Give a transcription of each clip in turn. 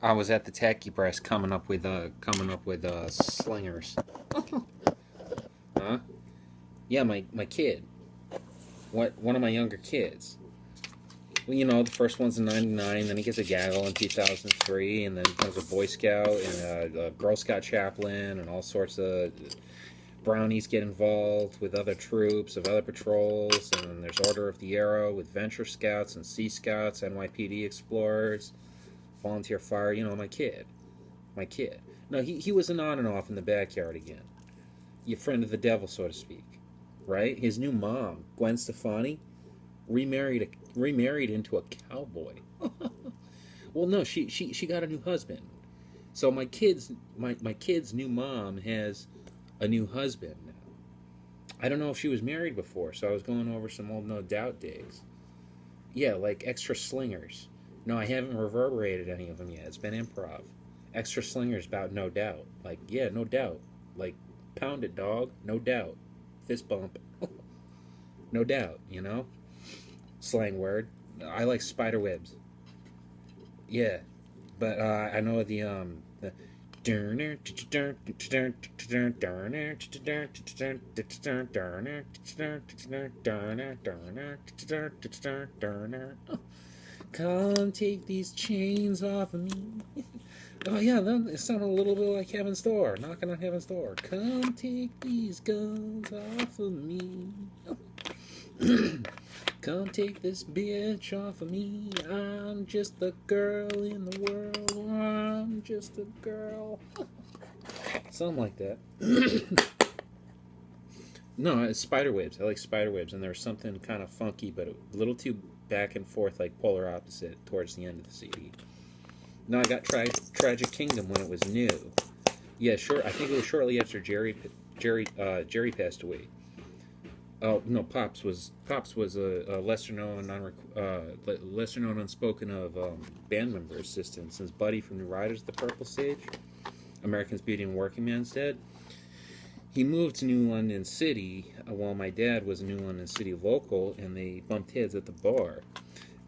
I was at the Tacky Press coming up with slingers. Huh? Yeah, my kid. One of my younger kids. Well, the first one's in '99, then he gets a gaggle in 2003, and then becomes a Boy Scout and a Girl Scout chaplain, and all sorts of brownies get involved with other troops of other patrols, and then there's Order of the Arrow with Venture Scouts and Sea Scouts, NYPD Explorers, Volunteer Fire. My kid. No, he was an on and off in the backyard again. Your friend of the devil, so to speak, right? His new mom, Gwen Stefani, remarried into a cowboy. Well, no, she got a new husband. So my kid's new mom has a new husband now. I don't know if she was married before, so I was going over some old No Doubt days. Yeah, like Extra Slingers. No, I haven't reverberated any of them yet. It's been improv. Extra Slingers about No Doubt. Like, yeah, no doubt. Like, pound it, dog. No doubt. Fist bump. No doubt. Slang word. I like spider webs. Yeah, but I know the come take these chains off of me. Oh yeah, it sounded a little bit like Heaven's Door, knocking on Heaven's Door. Come take these guns off of me. Come take this bitch off of me. I'm just a girl in the world. I'm just a girl. Something like that. No, it's spiderwebs. I like spiderwebs, and there's something kind of funky, but a little too back and forth, like polar opposite, towards the end of the CD. No, I got Tragic Kingdom when it was new. Yeah, sure. I think it was shortly after Jerry passed away. Oh no, Pops was a lesser known unspoken of band member assistant, since Buddy from New Riders of the Purple Sage, American's Beauty and Working Man's Dead. He moved to New London City while my dad was a New London City local, and they bumped heads at the bar.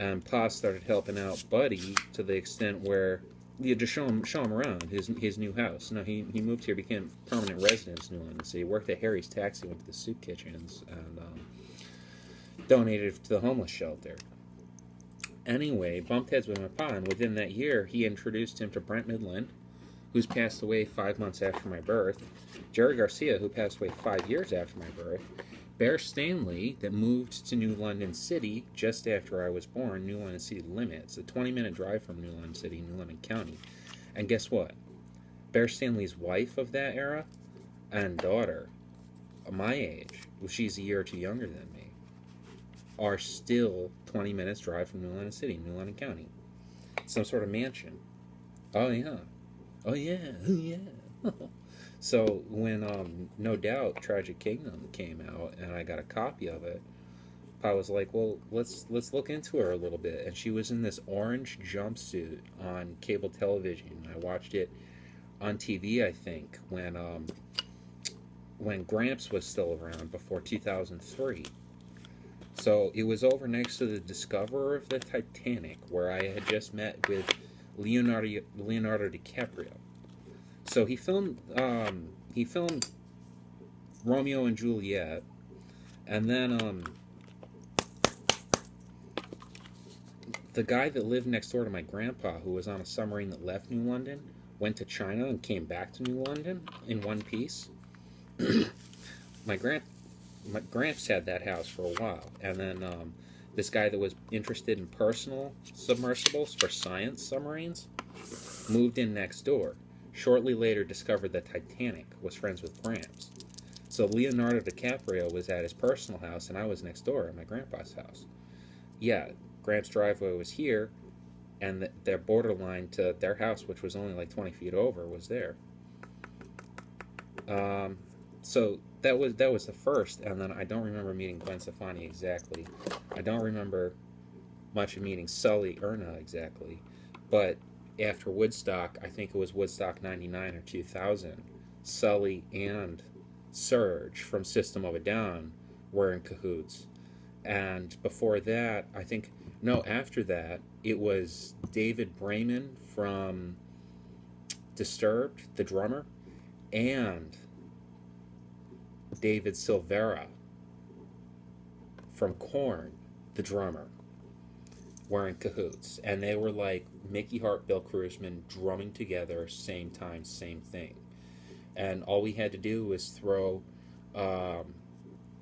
And Pops started helping out Buddy to the extent where just show him around his new house. No, he moved here, became permanent resident in New London City. Worked at Harry's Taxi, went to the soup kitchens, and donated to the homeless shelter. Anyway, bumped heads with my pa, and within that year, he introduced him to Brent Midland, who's passed away 5 months after my birth, Jerry Garcia, who passed away 5 years after my birth, Bear Stanley, that moved to New London City just after I was born, New London City Limits, a 20-minute drive from New London City, New London County. And guess what? Bear Stanley's wife of that era and daughter, my age, well, she's a year or two younger than me, are still 20 minutes drive from New London City, New London County. Some sort of mansion. Oh, yeah. Oh, yeah. Oh, yeah. So when No Doubt Tragic Kingdom came out and I got a copy of it, I was like, well, let's look into her a little bit. And she was in this orange jumpsuit on cable television. I watched it on TV, I think, when Gramps was still around before 2003. So it was over next to the discoverer of the Titanic, where I had just met with Leonardo DiCaprio. So he filmed Romeo and Juliet, and then the guy that lived next door to my grandpa, who was on a submarine that left New London, went to China and came back to New London in one piece. my Gramps had that house for a while, and then this guy that was interested in personal submersibles for science submarines moved in next door. Shortly later, discovered that Titanic, was friends with Gramps. So Leonardo DiCaprio was at his personal house, and I was next door at my grandpa's house. Yeah, Gramps' driveway was here, and their borderline to their house, which was only like 20 feet over, was there. So that was the first, and then I don't remember meeting Gwen Stefani exactly. I don't remember much of meeting Sully Erna exactly, but after Woodstock, I think it was Woodstock 99 or 2000, Sully and Serge from System of a Down were in cahoots. And before that, after that, it was David Brayman from Disturbed, the drummer, and David Silvera from Korn, the drummer, were in cahoots, and they were like Mickey Hart, Bill Kruzman drumming together, same time, same thing. And all we had to do was throw.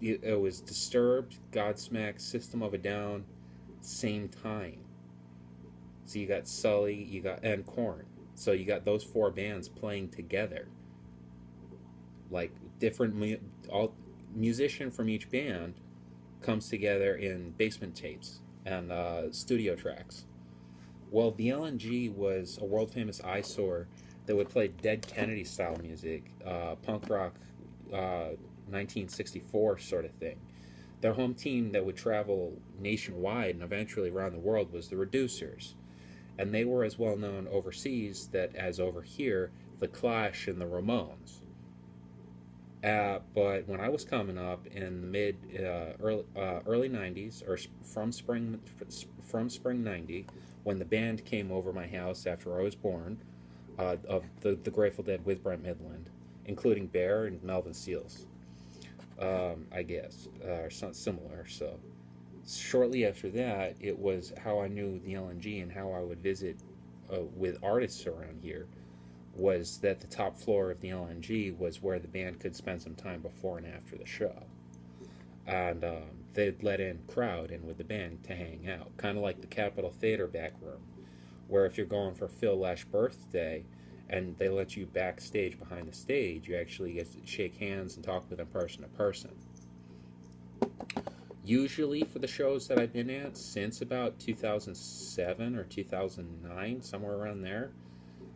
It was Disturbed, Godsmack, System of a Down, same time. So you got Sully, and Korn. So you got those four bands playing together. Like different, all musician from each band comes together in basement tapes and studio tracks. Well, the LNG was a world famous eyesore that would play Dead Kennedy style music, punk rock, 1964 sort of thing. Their home team that would travel nationwide and eventually around the world was the Reducers. And they were as well known overseas as over here, the Clash and the Ramones. But when I was coming up in the early 90s, or from spring 90, when the band came over my house after I was born, of the Grateful Dead with Brent Midland, including Bear and Melvin Seals, I guess, or something similar. So shortly after that, it was how I knew the LNG and how I would visit with artists around here, was that the top floor of the LNG was where the band could spend some time before and after the show. And they'd let in crowd in with the band to hang out, kind of like the Capitol Theater back room, where if you're going for Phil Lesh birthday and they let you backstage behind the stage, you actually get to shake hands and talk with them person to person. Usually for the shows that I've been at since about 2007 or 2009, somewhere around there,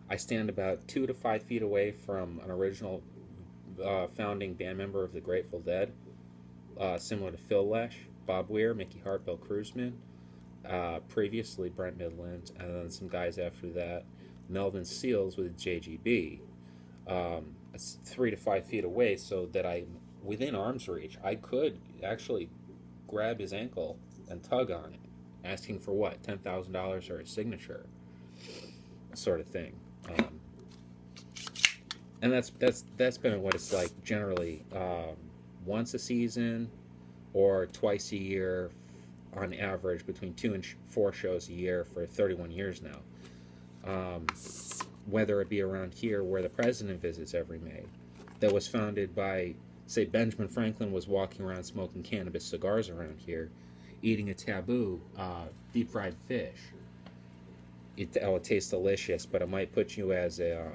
I stand about 2 to 5 feet away from an original founding band member of the Grateful Dead, similar to Phil Lesh, Bob Weir, Mickey Hart, Bill Kruzman, previously Brent Midland, and then some guys after that, Melvin Seals with JGB. It's 3 to 5 feet away, so that I'm within arm's reach. I could actually grab his ankle and tug on it, asking for what, $10,000 or a signature, sort of thing. And that's been what it's like generally, once a season or twice a year, on average between 2 and 4 shows a year for 31 years now. Whether it be around here where the president visits every May, that was founded by, say, Benjamin Franklin was walking around smoking cannabis cigars around here, eating a taboo deep fried fish. It tastes delicious, but it might put you as a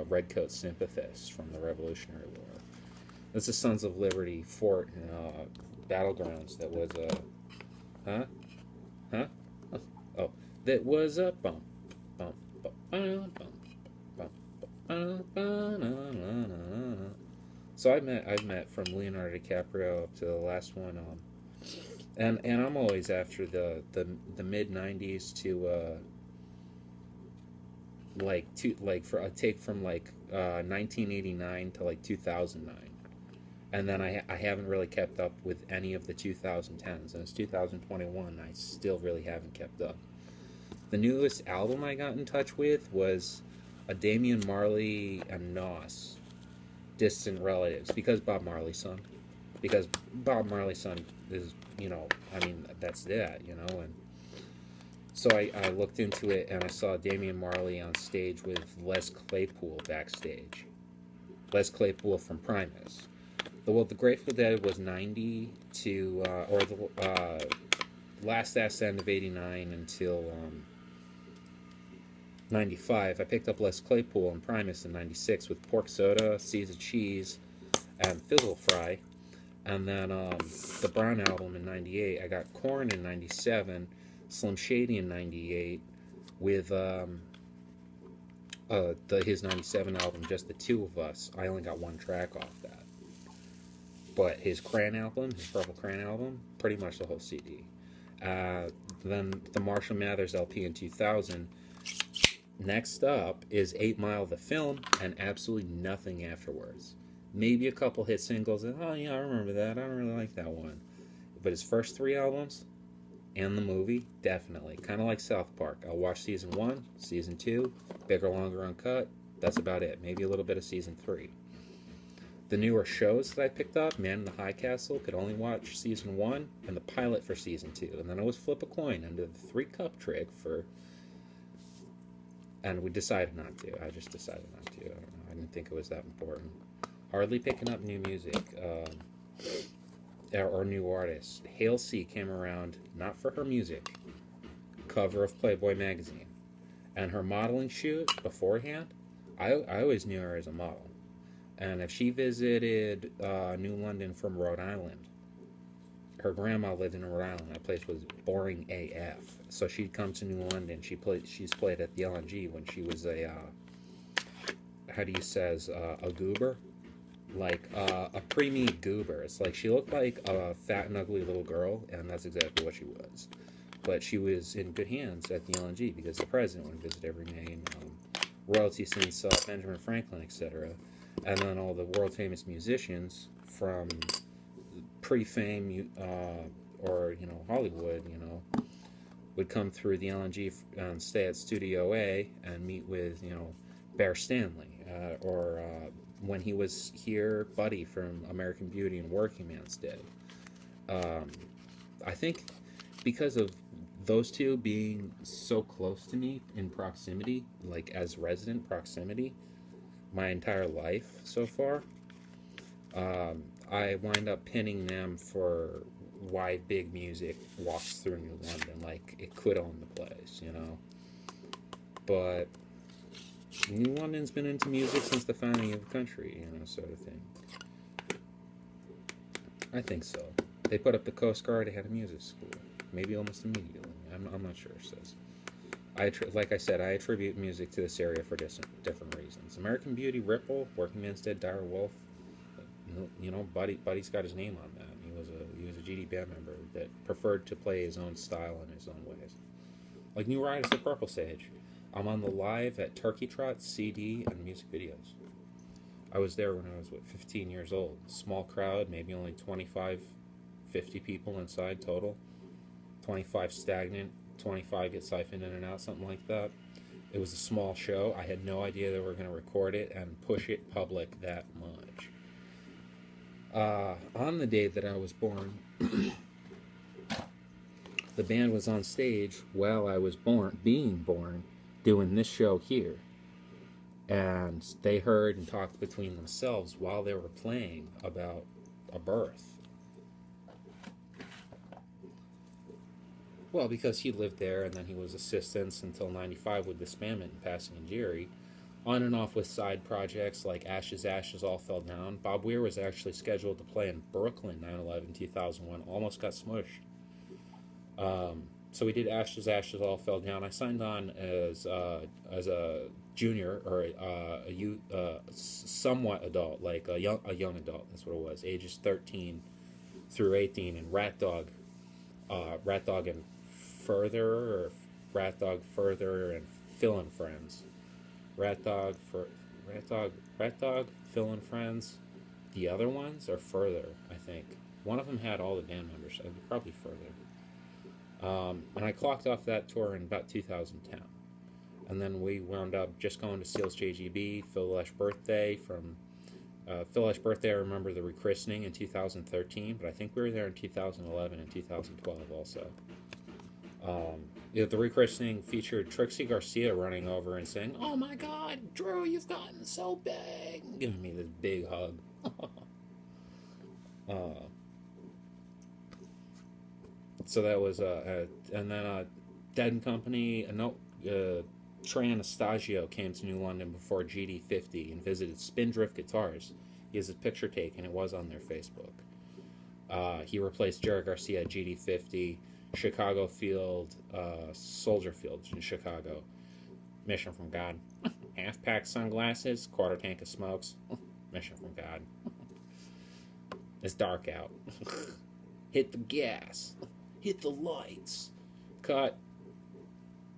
redcoat sympathist from the Revolutionary War. That's the Sons of Liberty fort and battlegrounds that was a that was a bump bump bump bump bump bump. So I've met from Leonardo DiCaprio up to the last one, and I'm always after the mid '90s to I take from 1989 to 2009, and then I haven't really kept up with any of the 2010s, and it's 2021. I still really haven't kept up. The newest album I got in touch with was a Damian Marley and Nas, Distant Relatives, because Bob Marley's son is, that's that, and so I looked into it, and I saw Damian Marley on stage with Les Claypool backstage. Les Claypool from Primus. The Grateful Dead was 90 to, last ascent of 89 until 95. I picked up Les Claypool and Primus in 96 with Pork Soda, Seeds of Cheese, and Fizzle Fry. And then the Brown album in 98. I got Korn in 97, Slim Shady in 98, with his 97 album, Just the Two of Us. I only got one track off that. But his Purple Crayon album, pretty much the whole CD. Then the Marshall Mathers LP in 2000. Next up is 8 Mile the film, and absolutely nothing afterwards. Maybe a couple hit singles, and oh yeah, I remember that, I don't really like that one. But his first 3 albums, and the movie, definitely. Kind of like South Park. I'll watch season 1, season 2, bigger, longer, uncut, That's about it. Maybe a little bit of season 3. The newer shows that I picked up, Man in the High Castle, could only watch season 1 and the pilot for season 2. And then I was flip a coin under the 3-cup trick for. And we decided not to. I just decided not to. I don't know. I didn't think it was that important. Hardly picking up new music or new artists. Hale C came around not for her music, cover of Playboy magazine, and her modeling shoot beforehand. I always knew her as a model, and if she visited New London from Rhode Island, her grandma lived in Rhode Island. That place was boring AF, so she'd come to New London. She's played at the LNG when she was a how do you says a goober, like a preemie goober. It's like she looked like a fat and ugly little girl, and that's exactly what she was. But she was in good hands at the LNG because the president would visit every May, and royalty since Benjamin Franklin, etc. And then all the world famous musicians from pre-fame or Hollywood, would come through the LNG and stay at Studio A and meet with Bear Stanley or when he was here, Buddy from American Beauty and Working Man's Dead. I think because of those two being so close to me in proximity, like as resident proximity, my entire life so far, I wind up pinning them for why big music walks through New London. Like, it could own the place, But New London's been into music since the founding of the country, sort of thing. I think so. They put up the Coast Guard, they had a music school. Maybe almost immediately. I'm not sure, says. Like I said, I attribute music to this area for different reasons. American Beauty, Ripple, Working Man's Dead, Dire Wolf. Buddy's got his name on that. He was a GD band member that preferred to play his own style in his own ways. Like New Riders of Purple Sage. I'm on the live at Turkey Trot CD and music videos. I was there when I was 15 years old. Small crowd, maybe only 25, 50 people inside total. 25 stagnant, 25 get siphoned in and out, something like that. It was a small show. I had no idea they were going to record it and push it public that much. On the day that I was born, the band was on stage while I was being born, doing this show here. And they heard and talked between themselves while they were playing about a birth. Well, because he lived there and then he was assistants until 95 with Disbandment and Passing and Jerry. On and off with side projects like Ashes, Ashes All Fell Down. Bob Weir was actually scheduled to play in Brooklyn 9/11/2001. Almost got smushed. So we did Ashes, Ashes All Fell Down. I signed on as a junior or a youth, somewhat adult, like a young adult. That's what it was, ages 13 through 18. And Rat Dog and Further, and Phil and Friends. Rat Dog, Phil and Friends. The other ones are Further, I think. One of them had all the band members. Probably Further. And I clocked off that tour in about 2010. And then we wound up just going to Seals JGB, Phil Lesh Birthday. From Phil Lesh Birthday, I remember the rechristening in 2013, but I think we were there in 2011 and 2012 also. The rechristening featured Trixie Garcia running over and saying, "Oh my God, Drew, you've gotten so big," giving me this big hug. So that was and then Dead and Company. Trey Anastasio came to New London before GD50 and visited Spindrift Guitars. He has his picture taken. It was on their Facebook. He replaced Jerry Garcia at GD50, Chicago Field, Soldier Field in Chicago. Mission from God. Half-pack sunglasses, quarter tank of smokes. Mission from God. It's dark out. Hit the gas. Hit the lights. Cut.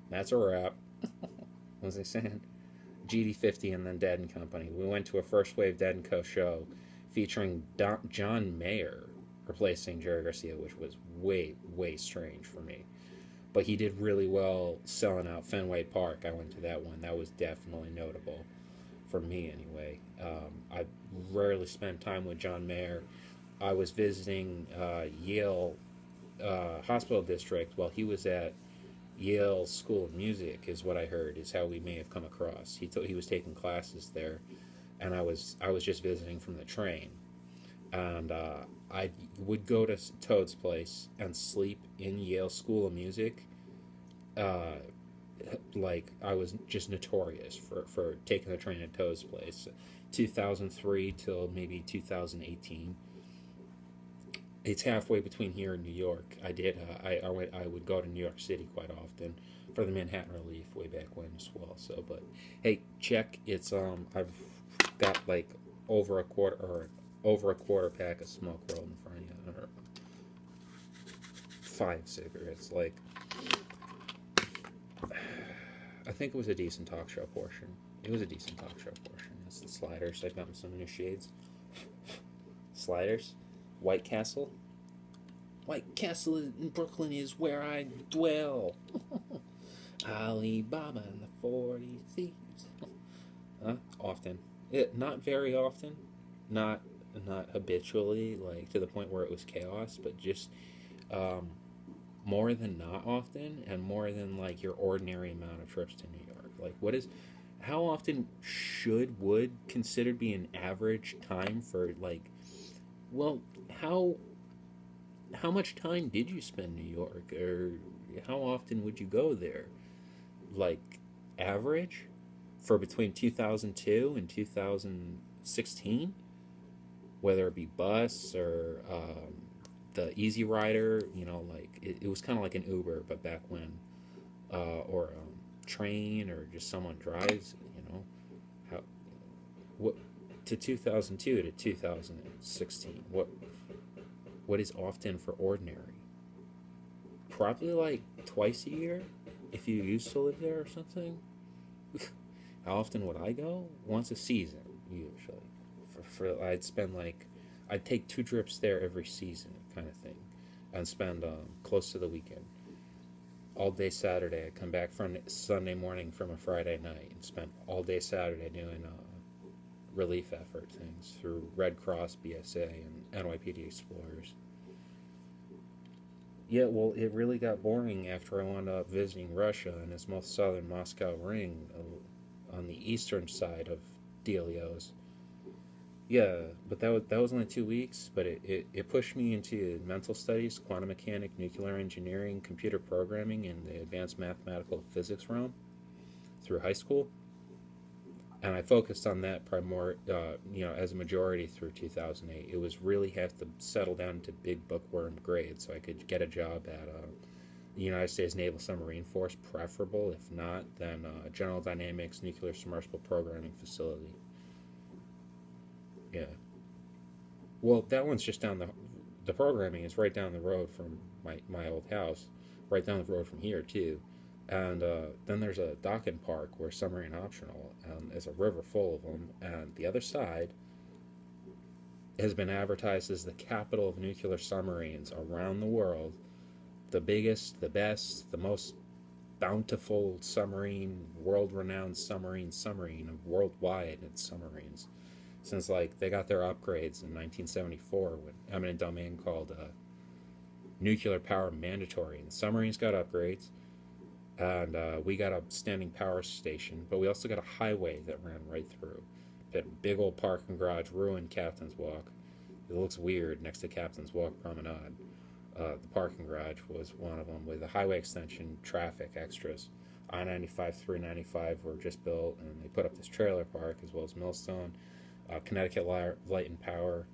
That's a wrap. What was I saying? GD50 and then Dead and Company. We went to a First Wave Dead and Co. show featuring John Mayer replacing Jerry Garcia, which was way, way strange for me. But he did really well selling out Fenway Park. I went to that one. That was definitely notable. for me anyway. I rarely spend time with John Mayer. I was visiting Yale Hospital District while he was at Yale School of Music, is what I heard, is how we may have come across. He was taking classes there, and I was just visiting from the train, and I would go to Toad's place and sleep in Yale School of Music. Uh, like I was just notorious for taking the train at Toad's place, 2003 till maybe 2018. It's halfway between here and New York. I would go to New York City quite often for the Manhattan Relief way back when as well. So, but hey, check. It's I've got like over a quarter or over a quarter pack of smoke rolled in front of you, or 5 cigarettes. Like, I think it was a decent talk show portion. It was a decent talk show portion. It's the Sliders. I got some new shades. Sliders. White Castle. White Castle in Brooklyn is where I dwell. Alibaba and the 40 Thieves. Often. Not very often. Not habitually, like to the point where it was chaos, but just more than not often, and more than like your ordinary amount of trips to New York. Like, how often would considered be an average time for, like, well, how much time did you spend in New York, or how often would you go there? Like, average for between 2002 and 2016, whether it be bus or the Easy Rider, like it was kind of like an Uber, but back when, or train, or just someone drives, how what to 2002 to 2016. What is often for ordinary? Probably like twice a year, if you used to live there or something. How often would I go? Once a season, usually. I'd take 2 trips there every season, kind of thing, and spend close to the weekend. All day Saturday, I'd come back from Sunday morning from a Friday night and spend all day Saturday doing relief effort things through Red Cross, BSA, and NYPD Explorers. Yeah, well, it really got boring after I wound up visiting Russia and its most southern Moscow ring on the eastern side of Delios. Yeah, but that was only 2 weeks, but it pushed me into mental studies, quantum mechanics, nuclear engineering, computer programming, and the advanced mathematical physics realm through high school. And I focused on that as a majority through 2008. It was really have to settle down to big bookworm grades so I could get a job at the United States Naval Submarine Force, preferable. If not, then General Dynamics Nuclear Submersible Programming Facility. Yeah. Well, that one's just down the programming is right down the road from my old house, right down the road from here too. And then there's a dock and park where submarine optional, and there's a river full of them. And the other side has been advertised as the capital of nuclear submarines around the world. The biggest, the best, the most bountiful submarine, world-renowned submarine of worldwide in submarines. Since like they got their upgrades in 1974 when eminent domain called nuclear power mandatory, and the submarines got upgrades. And we got a standing power station, but we also got a highway that ran right through. That big old parking garage, ruined Captain's Walk. It looks weird next to Captain's Walk Promenade. The parking garage was one of them, with a highway extension, traffic extras. I-95, 395 were just built, and they put up this trailer park, as well as Millstone, Connecticut Light and Power,